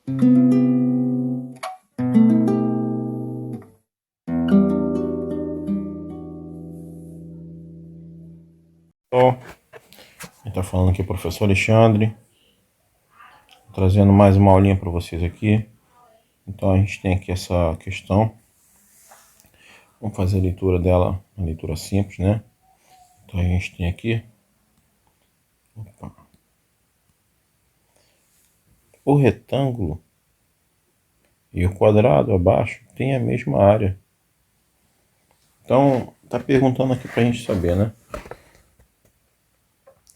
Bom, está falando aqui o professor Alexandre, trazendo mais uma aulinha para vocês aqui. Então a gente tem aqui essa questão. Vamos fazer a leitura dela, uma leitura simples, né? Então a gente tem aqui. Opa. O retângulo e o quadrado abaixo têm a mesma área. Então tá perguntando aqui para a gente saber, né?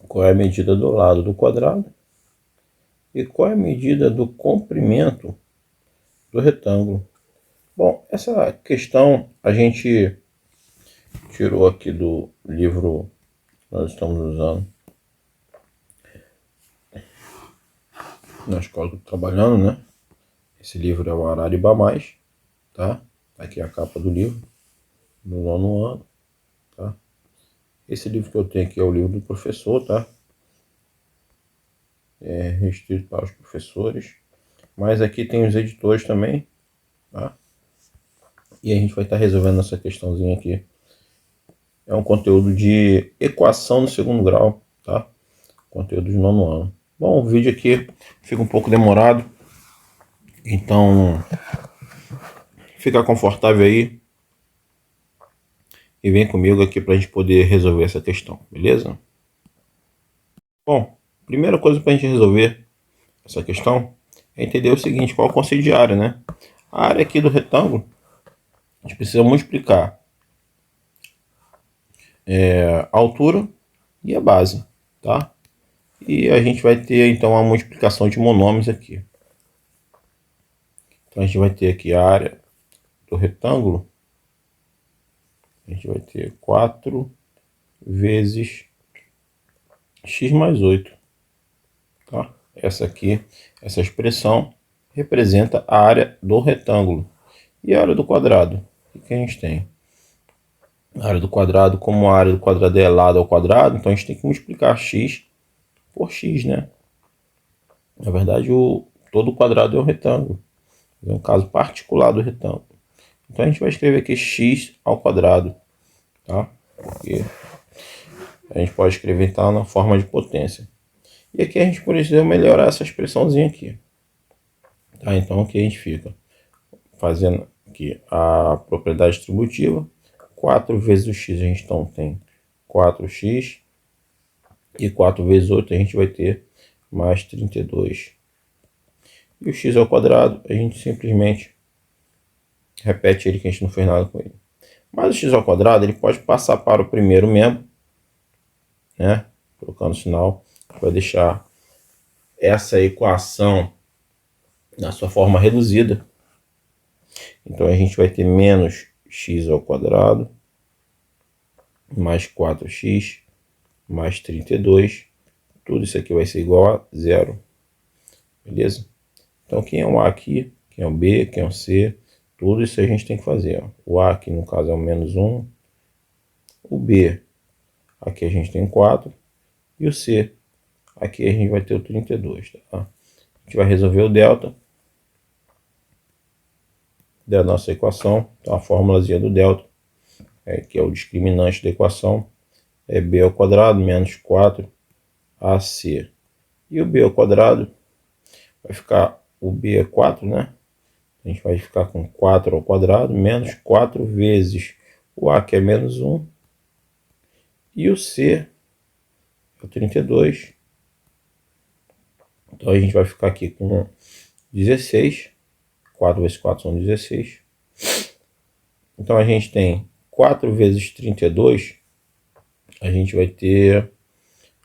Qual é a medida do lado do quadrado e qual é a medida do comprimento do retângulo. Bom, essa questão a gente tirou aqui do livro que nós estamos usando na escola que eu tô trabalhando, né? Esse livro é o Araribá Mais, tá? Aqui é a capa do livro, do 9º ano, tá? Esse livro que eu tenho aqui é o livro do professor, tá? É restrito para os professores, mas aqui tem os editores também, tá? E a gente vai estar resolvendo essa questãozinha aqui. É um conteúdo de equação do 2º grau, tá? Conteúdo de 9º ano. Bom, o vídeo aqui fica um pouco demorado, então fica confortável aí e vem comigo aqui para a gente poder resolver essa questão, beleza? Bom, primeira coisa para a gente resolver essa questão é entender o seguinte: qual é o conceito de área, né? A área aqui do retângulo, a gente precisa multiplicar a altura e a base, tá? E a gente vai ter então a multiplicação de monômios aqui. Então a gente vai ter aqui a área do retângulo, a gente vai ter 4 vezes x mais 8, tá? Essa aqui, essa expressão representa a área do retângulo. E a área do quadrado? O que a gente tem? A área do quadrado, como a área do quadrado é lado ao quadrado, então a gente tem que multiplicar x por x, né? Na verdade, todo quadrado é um retângulo. É um caso particular do retângulo. Então a gente vai escrever aqui x ao quadrado, tá? Porque a gente pode escrever então na forma de potência. E aqui a gente precisa melhorar essa expressãozinha aqui. Tá? Então aqui a gente fica fazendo aqui a propriedade distributiva. 4 vezes o x a gente então tem 4x. E 4 vezes 8 a gente vai ter mais 32. E o x ao quadrado a gente simplesmente repete ele, que a gente não fez nada com ele. Mas o x ao quadrado ele pode passar para o primeiro membro, né? Colocando o sinal, vai deixar essa equação na sua forma reduzida. Então a gente vai ter menos x ao quadrado mais 4x mais 32. Tudo isso aqui vai ser igual a zero. Beleza? Então quem é o A aqui, quem é o B, quem é o C, tudo isso a gente tem que fazer. Ó. O A aqui no caso é o menos 1. O B aqui a gente tem 4. E o C aqui a gente vai ter o 32. Tá? A gente vai resolver o delta da nossa equação. Então a formulazinha do delta, que é o discriminante da equação, é b ao quadrado menos 4ac. E o b ao quadrado vai ficar, o b é 4, né? A gente vai ficar com 4 ao quadrado menos 4 vezes o a, que é menos 1, e o c é o 32. Então a gente vai ficar aqui com 16. 4 vezes 4 são 16. Então a gente tem 4 vezes 32. A gente vai ter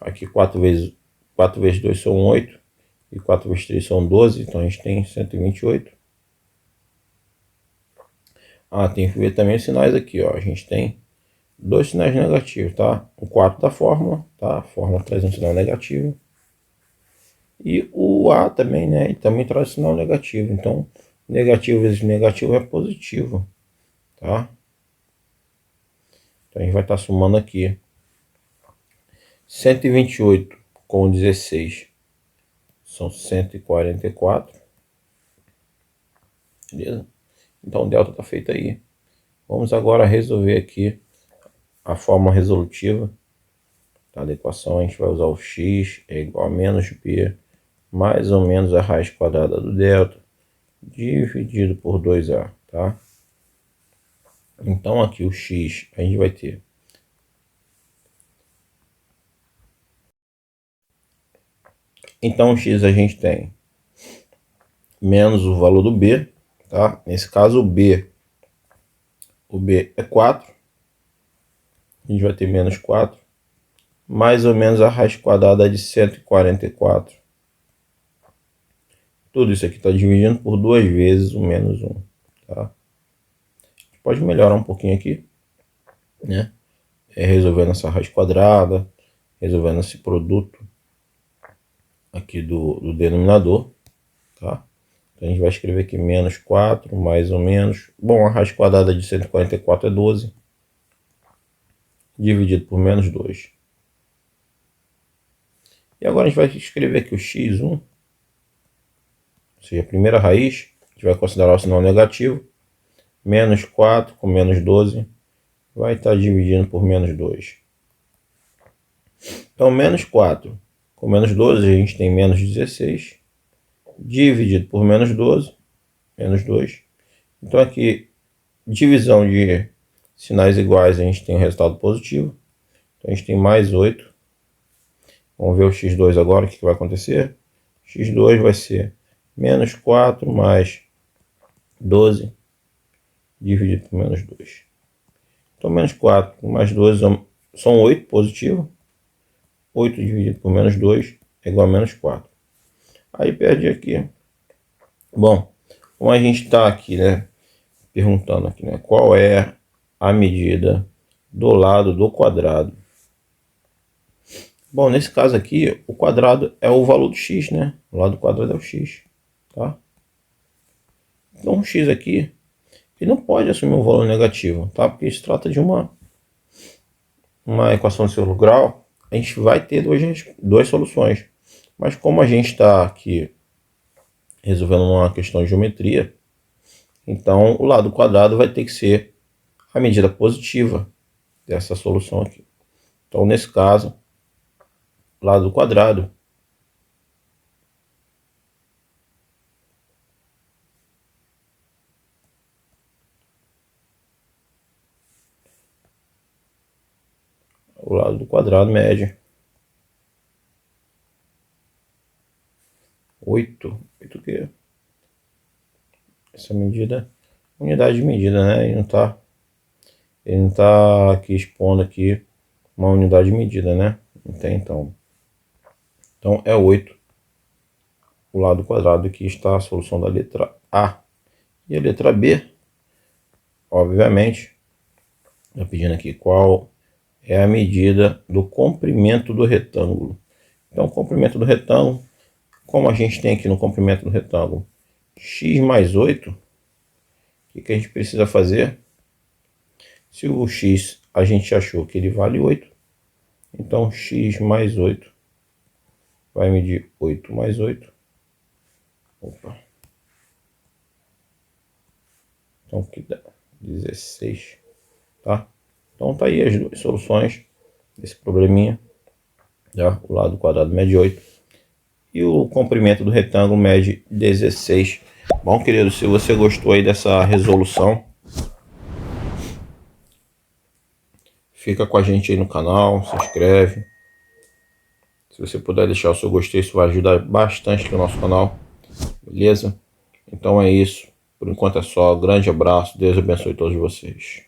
aqui 4 vezes 2 são 8. E 4 vezes 3 são 12. Então a gente tem 128. Tem que ver também os sinais aqui, ó. A gente tem dois sinais negativos, tá? O 4 da fórmula, tá? A fórmula traz um sinal negativo. E o A também, né? Ele também traz sinal negativo. Então, negativo vezes negativo é positivo, tá? Então, a gente vai estar somando aqui 128 com 16 são 144. beleza? Então o delta está feito aí. Vamos agora resolver aqui a forma resolutiva, tá, da equação. A gente vai usar o x é igual a menos b mais ou menos a raiz quadrada do delta dividido por 2a, tá? Então aqui o x a gente vai ter o x a gente tem menos o valor do b, tá? Nesse caso o b é 4, a gente vai ter menos 4, mais ou menos a raiz quadrada de 144. Tudo isso aqui está dividindo por 2 vezes o menos 1, tá? A gente pode melhorar um pouquinho aqui, né? Resolvendo essa raiz quadrada, resolvendo esse produto aqui do denominador, tá? Então a gente vai escrever aqui menos 4, mais ou menos. Bom, a raiz quadrada de 144 é 12, dividido por menos 2. E agora a gente vai escrever aqui o x1, ou seja, a primeira raiz, a gente vai considerar o sinal negativo. Menos 4 com menos 12 vai estar dividindo por menos 2. Então, menos 4 com menos 12, a gente tem menos 16, dividido por menos 12, menos 2. Então, aqui, divisão de sinais iguais, a gente tem um resultado positivo. Então, a gente tem mais 8. Vamos ver o x2 agora, o que vai acontecer. x2 vai ser menos 4 mais 12, dividido por menos 2. Então, menos 4 mais 12 são 8 positivo. 8 dividido por menos 2 é igual a menos 4. Aí perdi aqui. Bom, como a gente está aqui, né, perguntando aqui, né, qual é a medida do lado do quadrado. Bom, nesse caso aqui, o quadrado é o valor do x, né? O lado do quadrado é o x, tá? Então, o x aqui, ele não pode assumir um valor negativo, tá? Porque se trata de uma equação de segundo grau. A gente vai ter duas soluções. Mas como a gente está aqui resolvendo uma questão de geometria, então o lado quadrado vai ter que ser a medida positiva dessa solução aqui. Então, nesse caso, lado quadrado o lado do quadrado mede 8. 8 o quê? Essa medida, unidade de medida, né? Ele não tá aqui expondo aqui uma unidade de medida, né? Não tem, então. Então é 8. O lado quadrado aqui está a solução da letra A. E a letra B, obviamente, está pedindo aqui qual é a medida do comprimento do retângulo. Então, o comprimento do retângulo, como a gente tem aqui no comprimento do retângulo x mais 8, o que a gente precisa fazer? Se o x a gente achou que ele vale 8, então x mais 8 vai medir 8 mais 8. Opa. Então, que dá 16, tá? Então, tá aí as duas soluções desse probleminha. Já, o lado quadrado mede 8 e o comprimento do retângulo mede 16. Bom, querido, se você gostou aí dessa resolução, fica com a gente aí no canal, se inscreve. Se você puder deixar o seu gostei, isso vai ajudar bastante aqui no nosso canal, beleza? Então é isso. Por enquanto é só. Grande abraço. Deus abençoe todos vocês.